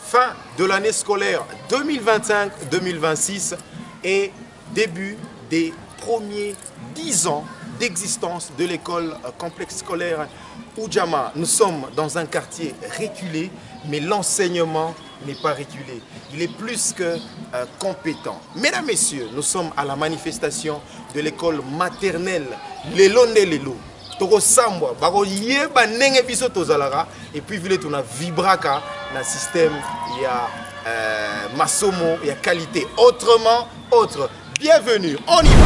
fin de l'année scolaire 2025-2026 et début des premiers 10 ans d'existence de l'école complexe scolaire Udiama. Nous sommes dans un quartier reculé, mais l'enseignement n'est pas reculé. Il est plus que compétent. Mesdames, Messieurs, nous sommes à la manifestation de l'école maternelle Lelo Nde Lelo. Toko sambwa, bako yeba nenge biso tozalara, et puis vile tuna vibraka na système ya masomo ya qualité. Autrement, autre. Bienvenue, on y va.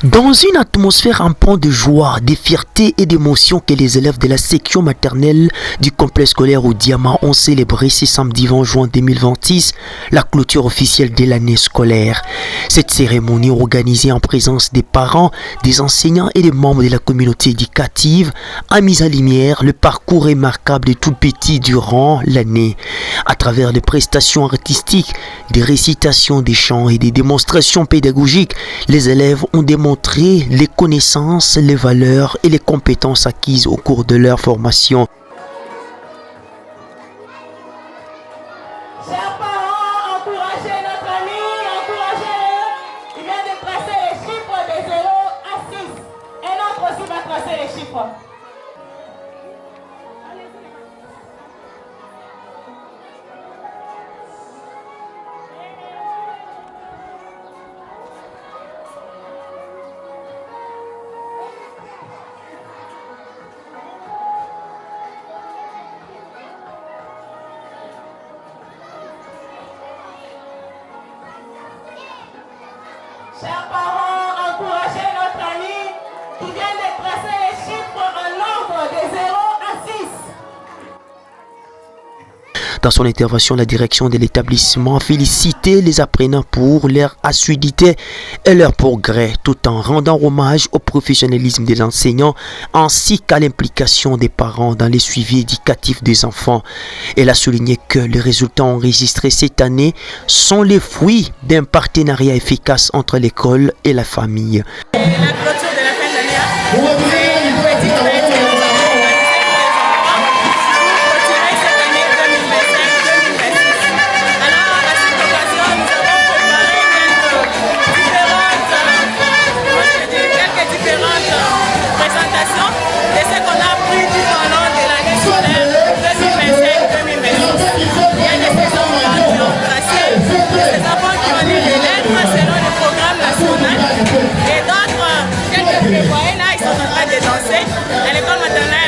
Dans une atmosphère en point de joie, de fierté et d'émotion que les élèves de la section maternelle du complexe scolaire Udiama ont célébré ce samedi 20 juin 2026 la clôture officielle de l'année scolaire. Cette cérémonie organisée en présence des parents, des enseignants et des membres de la communauté éducative a mis en lumière le parcours remarquable de tout petit durant l'année. À travers les prestations artistiques, des récitations, des chants et des démonstrations pédagogiques, les élèves ont démontré les connaissances, les valeurs et les compétences acquises au cours de leur formation. Chers parents, encouragez notre ami, encouragez-le. Il vient de tracer les chiffres de 0 à 6. Un autre aussi va tracer les chiffres. Chers parents, encouragez notre ami qui vient de tracer les chiffres en ordre de 0 à 6. Dans son intervention, la direction de l'établissement a félicité les apprenants pour leur assiduité et leur progrès, tout en rendant hommage au professionnalisme des enseignants ainsi qu'à l'implication des parents dans les suivis éducatifs des enfants. Elle a souligné que les résultats enregistrés cette année sont les fruits d'un partenariat efficace entre l'école et la famille. La clôture de la fin d'année,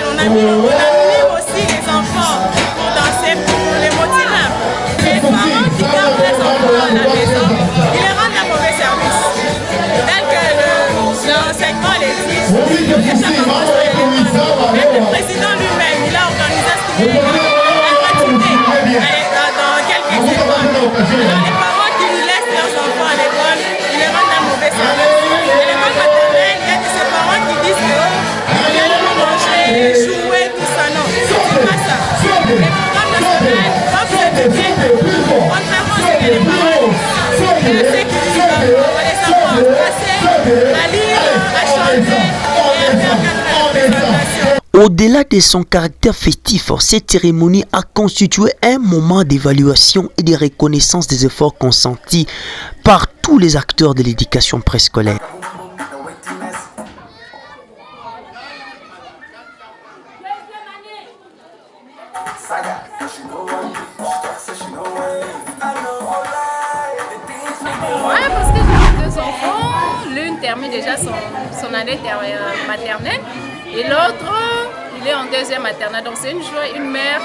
on a mis aussi les enfants pour danser, pour les motiver. Les parents qui gardent les enfants à la maison, ils les rendent un mauvais service. Tel que l'enseignement l'exige, que chaque enfant soit élément. Même le président lui-même, il a organisé ce qu'il est dans quelques écoles. Alors les parents qui laissent leurs enfants à l'école, ils les rendent un mauvais service. Et l'école maternelle, il y a de ces parents qui disent que jouer, tout ça, non, c'est pas ça. Les programmes nationaux doivent s'étudier, contrairement à ce que les parents c'est qu'ils doivent les enfants à passer, à lire, à chanter et à faire quatre représentations. Au-delà de son caractère festif, cette cérémonie a constitué un moment d'évaluation et de reconnaissance des efforts consentis par tous les acteurs de l'éducation préscolaire. Ouais, parce que j'ai 2 enfants. L'une termine déjà son année maternelle et l'autre, il est en 2e maternelle. Donc c'est une joie, une mère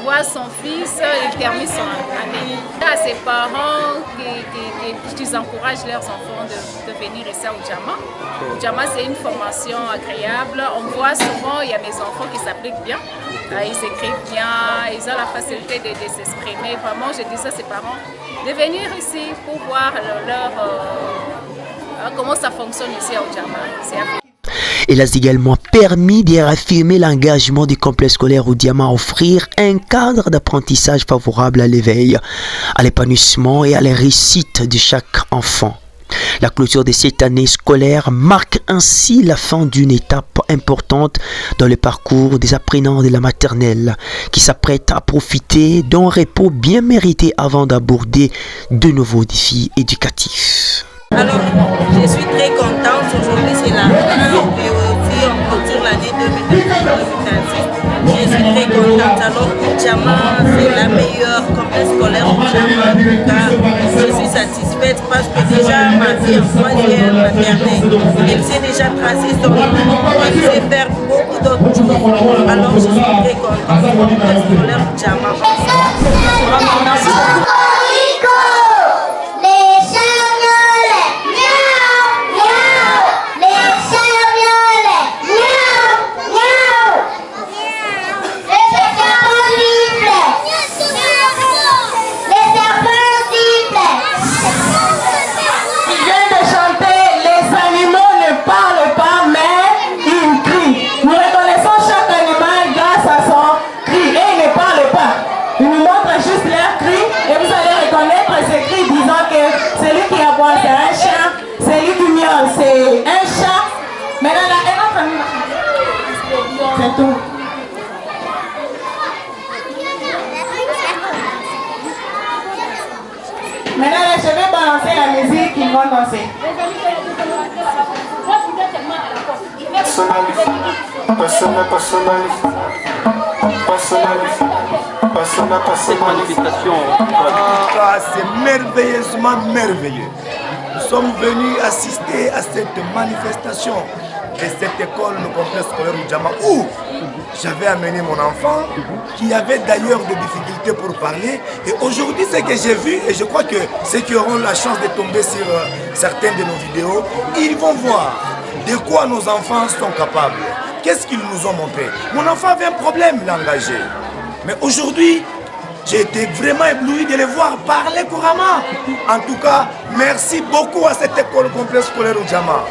voit son fils, il termine son année. À ses parents qui encouragent leurs enfants de venir ici à Udiama. Udiama, c'est une formation agréable. On voit souvent, il y a des enfants qui s'appliquent bien. Ils écrivent bien, ils ont la facilité de s'exprimer. Vraiment, je dis ça à ses parents, de venir ici pour voir comment ça fonctionne ici à Udiama. Elle a également permis de réaffirmer l'engagement du complexe scolaire Udiama à offrir un cadre d'apprentissage favorable à l'éveil, à l'épanouissement et à la réussite de chaque enfant. La clôture de cette année scolaire marque ainsi la fin d'une étape importante dans le parcours des apprenants de la maternelle qui s'apprêtent à profiter d'un repos bien mérité avant d'aborder de nouveaux défis éducatifs. Alors, je suis très contente. Aujourd'hui, c'est la fin et aussi on clôture l'année 2026. Je suis très contente. Alors, pour Djama, c'est la meilleure complexe scolaire au Djama. En tout cas, je suis satisfaite parce que déjà, ma fille en troisième maternelle, elle s'est déjà tracée son nom. Elle sait faire beaucoup d'autres choses. Alors, je suis très contente. C'est le complexe scolaire au Djama. Maintenant, je vais balancer la musique, ils vont danser. Cette manifestation, c'est merveilleusement merveilleux. Nous sommes venus assister à cette manifestation de cette école, le complexe scolaire Djama, où j'avais amené mon enfant qui avait d'ailleurs des difficultés pour parler. Et aujourd'hui, ce que j'ai vu, et je crois que ceux qui auront la chance de tomber sur certaines de nos vidéos, ils vont voir de quoi nos enfants sont capables. Qu'est-ce qu'ils nous ont montré? Mon enfant avait un problème langagier. Mais aujourd'hui, j'ai été vraiment ébloui de les voir parler couramment. En tout cas, merci beaucoup à cette école complexe scolaire Djama.